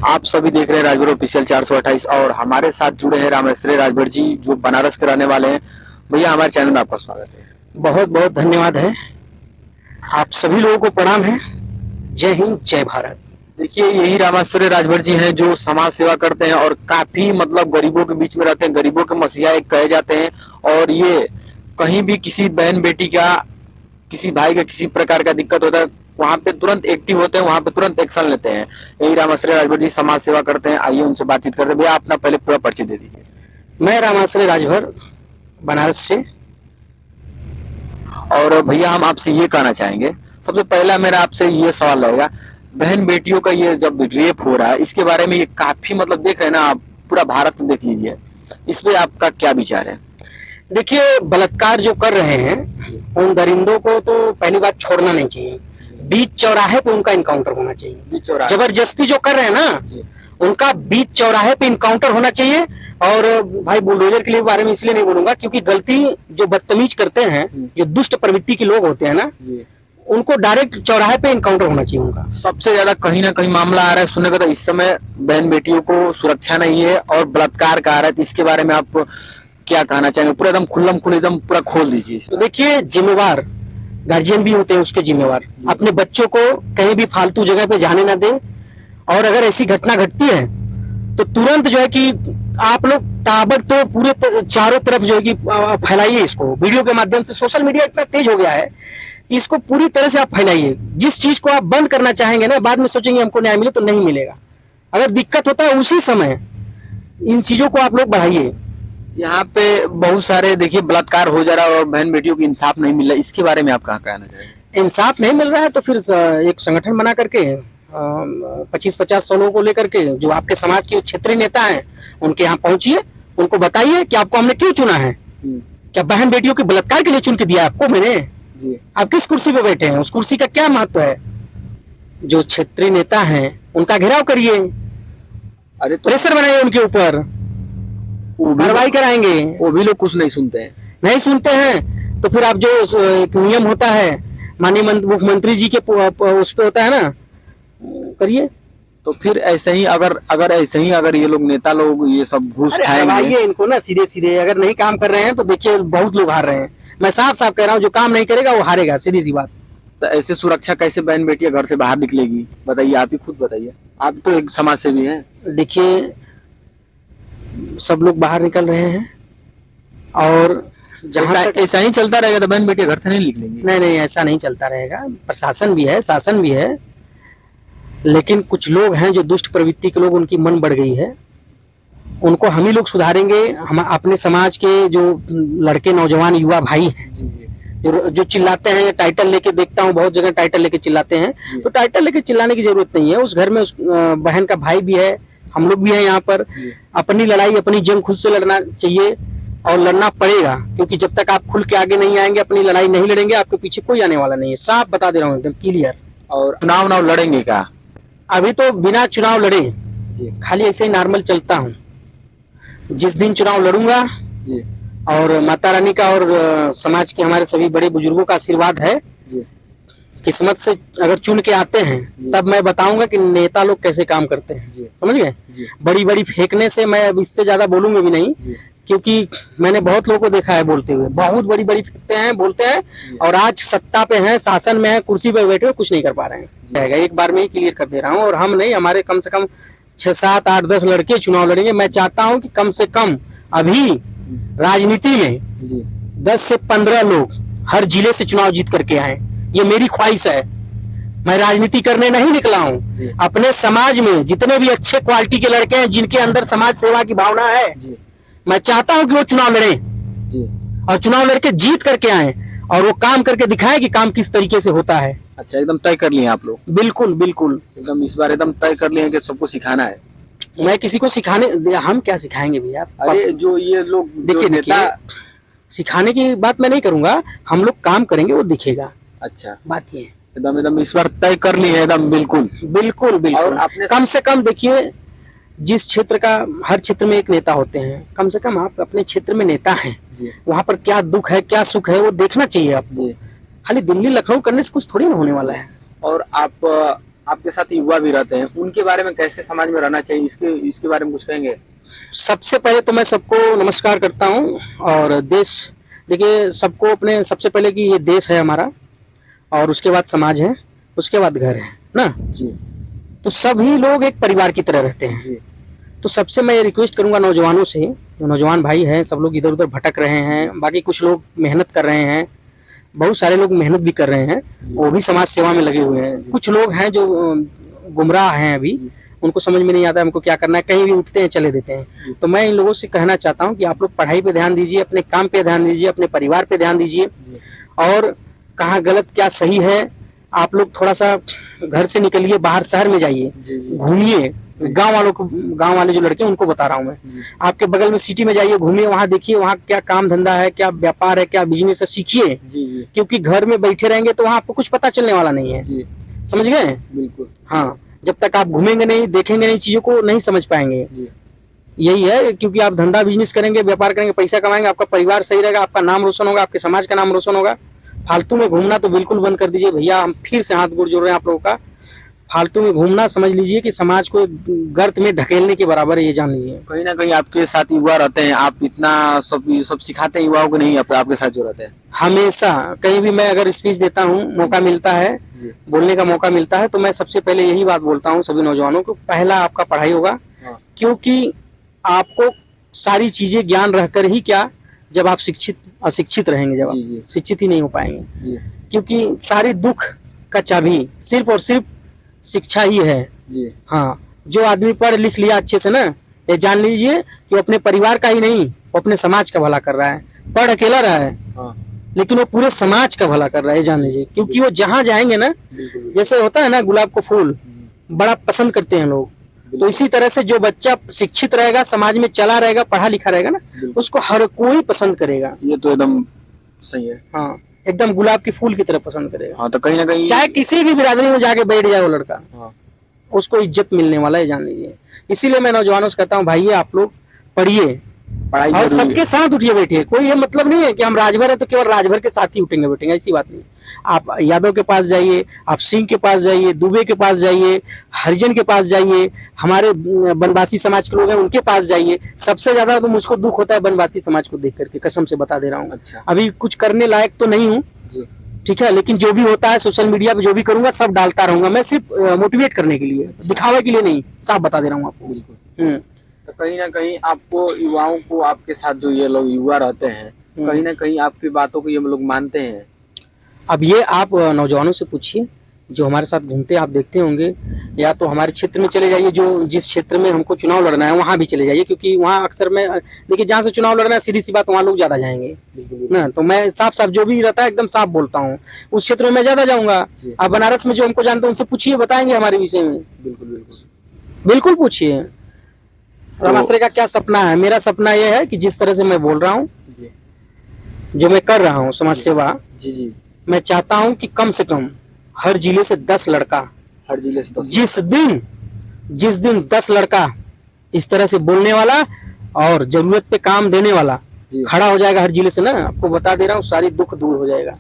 आप सभी देख रहे हैं राजभर ऑफिशियल 428 और हमारे साथ जुड़े हैं रामेश्वरी राजभर जी जो बनारस के रहने वाले हैं। भैया हमारे चैनल में आपका स्वागत है। बहुत बहुत धन्यवाद है। आप सभी लोगों को प्रणाम है। जय हिंद, जय भारत। देखिए यही रामेश्वरी राजभर जी हैं जो समाज सेवा करते हैं और काफी मतलब गरीबों के बीच में रहते हैं, गरीबों के मसीहा एक कहे जाते हैं। और ये कहीं भी किसी बहन बेटी का, किसी भाई का किसी प्रकार का दिक्कत होता है वहाँ पे तुरंत एक्टिव होते हैं, वहाँ पे तुरंत एक्शन लेते हैं। यही रामेश्वरी राजभर जी समाज सेवा करते हैं। आइए उनसे बातचीत करते हैं। भैया अपना पहले पूरा परिचय दे दीजिए। मैं रामेश्वरी राजभर बनारस से। और भैया हम आपसे ये कहना चाहेंगे, सबसे पहला मेरा आपसे ये सवाल रहेगा, बहन बेटियों का ये जब रेप हो रहा है इसके बारे में ये काफी मतलब देख रहे हैं ना आप, पूरा भारत में देख लीजिए, इस पे आपका क्या विचार है? देखिए, बलात्कार जो कर रहे हैं उन दरिंदों को तो पहली बात छोड़ना नहीं चाहिए। बीच चौराहे पे उनका इनकाउंटर होना चाहिए। जबरदस्ती जो कर रहे हैं ना, उनका बीच चौराहे पे इनकाउंटर होना चाहिए। और भाई बुलडोजर के लिए बारे में इसलिए नहीं बोलूंगा क्योंकि गलती जो बदतमीज करते हैं, जो दुष्ट प्रवृत्ति के लोग होते हैं ना, उनको डायरेक्ट चौराहे पे इनकाउंटर होना चाहिए उनका। सबसे ज्यादा कहीं ना कहीं मामला आ रहा है सुनने का, तो इस समय बहन बेटियों को सुरक्षा नहीं है और बलात्कार का आ रहा है, तो इसके बारे में आप क्या कहना चाहेंगे? पूरा एकदम खुल्लम खुल एकदम पूरा खोल दीजिए। तो देखिए, जिम्मेवार गार्जियन भी होते हैं उसके जिम्मेवार, अपने बच्चों को कहीं भी फालतू जगह पे जाने ना दे। और अगर ऐसी घटना घटती है तो तुरंत जो है कि आप लोग ताबड़तोड़ पूरे चारों तरफ जो है कि फैलाइए इसको वीडियो के माध्यम से। सोशल मीडिया इतना तेज हो गया है कि इसको पूरी तरह से आप फैलाइए। जिस चीज को आप बंद करना चाहेंगे ना, बाद में सोचेंगे हमको न्याय मिले, तो नहीं मिलेगा। अगर दिक्कत होता है उसी समय इन चीजों को आप लोग बढ़ाइए। यहाँ पे बहुत सारे देखिए बलात्कार हो जा रहा है और बहन बेटियों को इंसाफ नहीं मिल रहा है, इसके बारे में आप कहाँ कहना चाहेंगे? इंसाफ नहीं मिल रहा है तो फिर एक संगठन बना करके 25-50-100 लोगों को लेकर के, जो आपके समाज के क्षेत्रीय नेता हैं, उनके यहाँ पहुंचिए, उनको बताइए कि आपको हमने क्यों चुना है। क्या बहन बेटियों के बलात्कार के लिए चुन के दिया आपको मैंने? आप किस कुर्सी पे बैठे हैं? उस कुर्सी का क्या महत्व है? जो क्षेत्रीय नेता हैं उनका घेराव करिए, अरे तो प्रेशर बनाइए उनके ऊपर, कार्रवाई कराएंगे। वो भी लोग कुछ नहीं सुनते हैं। नहीं सुनते हैं तो फिर आप जो एक नियम होता है माननीय मुख्यमंत्री जी के उस पे होता है ना, करिए। तो फिर ऐसे ही अगर ऐसे ही अगर ये लोग नेता लोग ये सब घूस खाएंगे इनको ना सीधे सीधे, अगर नहीं काम कर रहे हैं तो देखिए बहुत लोग हार रहे हैं। मैं साफ साफ कह रहा हूँ, जो काम नहीं करेगा वो हारेगा, सीधी सी बात। तो ऐसे सुरक्षा कैसे बहन बेटियां घर से बाहर निकलेगी? बताइए, आप ही खुद बताइए, आप तो एक समाज सेवी हैं। देखिए, सब लोग बाहर निकल रहे हैं और जहाँ ऐसा ही चलता रहेगा तो बहन बेटियां घर से नहीं निकलेंगी। नहीं, ऐसा नहीं चलता रहेगा। प्रशासन भी है, शासन भी है, लेकिन कुछ लोग हैं जो दुष्ट प्रवृत्ति के लोग, उनकी मन बढ़ गई है। उनको हम ही लोग सुधारेंगे। हम अपने समाज के जो लड़के, नौजवान, युवा भाई हैं जो चिल्लाते हैं, टाइटल लेके देखता हूँ बहुत जगह टाइटल लेके चिल्लाते हैं, तो टाइटल लेके चिल्लाने की जरूरत नहीं है। उस घर में उस बहन का भाई भी है, हम लोग भी हैं यहाँ पर। अपनी लड़ाई, अपनी जंग खुद से लड़ना चाहिए और लड़ना पड़ेगा, क्योंकि जब तक आप खुल के आगे नहीं आएंगे, अपनी लड़ाई नहीं लड़ेंगे, आपके पीछे कोई आने वाला नहीं है। साफ बता दे रहा हूँ, एकदम क्लियर। और चुनाव लड़ेंगे क्या? अभी तो बिना चुनाव लड़े खाली ऐसे ही नॉर्मल चलता हूँ। जिस दिन चुनाव लड़ूंगा और माता रानी का और समाज के हमारे सभी बड़े बुजुर्गों का आशीर्वाद है, किस्मत से अगर चुन के आते हैं, तब मैं बताऊंगा कि नेता लोग कैसे काम करते हैं। समझ गए? बड़ी बड़ी फेंकने से मैं अब इससे ज्यादा बोलूंगा भी नहीं, क्योंकि मैंने बहुत लोगों को देखा है बोलते हुए, बहुत बड़ी बड़ी फेंकते हैं, बोलते हैं, और आज सत्ता पे हैं, शासन में है, कुर्सी पे बैठे हुए कुछ नहीं कर पा रहे हैं। एक बार में ही क्लियर कर दे रहा हूँ। और हम नहीं, हमारे कम से कम 6, 7, 8, 10 लड़के चुनाव लड़ेंगे। मैं चाहता हूँ कि कम से कम अभी राजनीति में 10 से 15 लोग हर जिले से चुनाव जीत करके आए। ये मेरी ख्वाहिश है। मैं राजनीति करने नहीं निकला हूँ। अपने समाज में जितने भी अच्छे क्वालिटी के लड़के हैं, जिनके अंदर समाज सेवा की भावना है, मैं चाहता हूँ कि वो चुनाव लड़े और चुनाव लड़के जीत करके आए और वो काम करके दिखाए कि काम किस तरीके से होता है। अच्छा, एकदम तय कर लिए आप लोग? बिल्कुल बिल्कुल, एकदम इस बार एकदम तय कर लिए कि सबको सिखाना है। मैं किसी को सिखाने, हम क्या सिखाएंगे भैया? अरे जो ये लोग देखिए, सिखाने की बात मैं नहीं करूंगा, हम लोग काम करेंगे, वो दिखेगा। अच्छा, बात ये है। एकदम इस बार तय कर ली है, एकदम बिल्कुल बिल्कुल बिल्कुल। और आपने कम से कम देखिए, जिस क्षेत्र का, हर क्षेत्र में एक नेता होते हैं, कम से कम आप अपने क्षेत्र में नेता हैं, वहाँ पर क्या दुख है क्या सुख है वो देखना चाहिए आपको। खाली दिल्ली लखनऊ करने से कुछ थोड़ी ना होने वाला है। और आप आपके साथ युवा भी रहते हैं, उनके बारे में कैसे समाज में रहना चाहिए, इसके बारे में कुछ कहेंगे? सबसे पहले तो मैं सबको नमस्कार करता हूँ। और देश, देखिए सबको अपने, सबसे पहले कि ये देश है हमारा, और उसके बाद समाज है, उसके बाद घर है ना जी। तो सभी लोग एक परिवार की तरह रहते हैं। जी। तो सबसे मैं ये रिक्वेस्ट करूंगा नौजवानों से, जो नौजवान भाई हैं सब लोग इधर उधर भटक रहे हैं, बाकी कुछ लोग मेहनत कर रहे हैं, बहुत सारे लोग मेहनत भी कर रहे हैं, वो भी समाज सेवा में लगे हुए हैं। कुछ लोग हैं जो गुमराह हैं, अभी उनको समझ में नहीं आता हमको क्या करना है, कहीं भी उठते हैं चले देते हैं। तो मैं इन लोगों से कहना चाहता हूँ कि आप लोग पढ़ाई पे ध्यान दीजिए, अपने काम पे ध्यान दीजिए, अपने परिवार पे ध्यान दीजिए, और कहाँ गलत क्या सही है आप लोग थोड़ा सा घर से निकलिए, बाहर शहर में जाइए, घूमिए, गांव वाले जो लड़के उनको बता रहा हूँ मैं, आपके बगल में सिटी में जाइए, घूमिए, वहाँ देखिए वहाँ क्या काम धंधा है, क्या व्यापार है, क्या बिजनेस है, सीखिए। क्योंकि घर में बैठे रहेंगे तो वहाँ आपको कुछ पता चलने वाला नहीं है। समझ गए? बिल्कुल। हाँ, जब तक आप घूमेंगे नहीं, देखेंगे नहीं, चीजों को नहीं समझ पाएंगे। यही है, क्योंकि आप धंधा बिजनेस करेंगे, व्यापार करेंगे, पैसा कमाएंगे, आपका परिवार सही रहेगा, आपका नाम रोशन होगा, आपके समाज का नाम रोशन होगा। फालतू में घूमना तो बिल्कुल बंद कर दीजिए भैया, हम फिर से हाथ जोड़ रहे हैं आप लोगों का। फालतू में घूमना समझ लीजिए कि समाज को गर्त में ढकेलने के बराबर है, ये जान लीजिए। कहीं ना कहीं आपके साथ युवा रहते हैं, आप इतना सब सिखाते हैं युवाओं को, नहीं आपके साथ जो रहते हैं? हमेशा कहीं भी मैं अगर स्पीच देता हूँ, मौका मिलता है, बोलने का मौका मिलता है, तो मैं सबसे पहले यही बात बोलता हूँ सभी नौजवानों को, पहला आपका पढ़ाई होगा। क्योंकि आपको सारी चीजें ज्ञान रहकर ही क्या, जब आप अशिक्षित रहेंगे, जब आप शिक्षित ही नहीं हो पाएंगे। क्योंकि सारी दुख का चाबी सिर्फ और सिर्फ शिक्षा ही है। हाँ, जो आदमी पढ़ लिख लिया अच्छे से ना, ये जान लीजिए कि वो अपने परिवार का ही नहीं, वो अपने समाज का भला कर रहा है। पढ़ अकेला रहा है, लेकिन वो पूरे समाज का भला कर रहा है, ये जान लीजिए। क्योंकि वो जहाँ जाएंगे ना, जैसे होता है ना गुलाब को फूल बड़ा पसंद करते हैं लोग, तो इसी तरह से जो बच्चा शिक्षित रहेगा, समाज में चला रहेगा, पढ़ा लिखा रहेगा ना, उसको हर कोई पसंद करेगा। ये तो एकदम सही है। हाँ, एकदम गुलाब की फूल की तरह पसंद करेगा। हाँ, तो कहीं ना कहीं चाहे किसी भी बिरादरी में जाके बैठ जाए वो लड़का, उसको इज्जत मिलने वाला है, जान लीजिए। इसीलिए मैं नौजवानों से कहता हूँ, भाई आप लोग पढ़िए, पढ़ाई और सबके साथ उठिए बैठिए। कोई ये मतलब नहीं है कि हम राजभर है तो केवल राजभर के साथ ही उठेंगे बैठेंगे, ऐसी बात नहीं। आप यादव के पास जाइए, आप सिंह के पास जाइए, दुबे के पास जाइए, हरिजन के पास जाइए, हमारे बनवासी समाज के लोग हैं उनके पास जाइए। सबसे ज्यादा तो मुझको दुख होता है बनवासी समाज को देख करके, कसम से बता दे रहा हूँ। अच्छा। अभी कुछ करने लायक तो नहीं हूँ, ठीक है, लेकिन जो भी होता है सोशल मीडिया पे जो भी करूंगा सब डालता रहूंगा मैं, सिर्फ मोटिवेट करने के लिए, दिखावे के लिए नहीं, साफ बता दे रहा हूँ आपको। बिल्कुल। तो कहीं ना कहीं आपको युवाओं को, आपके साथ जो ये लोग युवा रहते हैं, कहीं ना कहीं आपकी बातों को ये लोग मानते हैं? अब ये आप नौजवानों से पूछिए जो हमारे साथ घूमते आप देखते होंगे, या तो हमारे क्षेत्र में चले जाइए, जो जिस क्षेत्र में हमको चुनाव लड़ना है वहाँ भी चले जाइए, क्योंकि वहाँ अक्सर में देखिए जहाँ से चुनाव लड़ना है सीधी सी बात वहाँ लोग ज्यादा जाएंगे ना। तो मैं साफ साफ जो भी रहता है एकदम साफ बोलता हूँ, उस क्षेत्र में मैं ज्यादा जाऊंगा। आप बनारस में जो हमको जानते हैं उनसे पूछिए, बताएंगे हमारे विषय में। बिल्कुल पूछिए रामाश्रय का क्या सपना है। मेरा सपना यह है कि जिस तरह से मैं बोल रहा हूँ, जो मैं कर रहा हूँ समाज सेवा, मैं चाहता हूँ कि कम से कम हर जिले से 10 लड़का, हर जिले से 10, जिस दिन 10 लड़का इस तरह से बोलने वाला और जरूरत पे काम देने वाला खड़ा हो जाएगा हर जिले से ना, आपको बता दे रहा हूँ सारी दुख दूर हो जाएगा।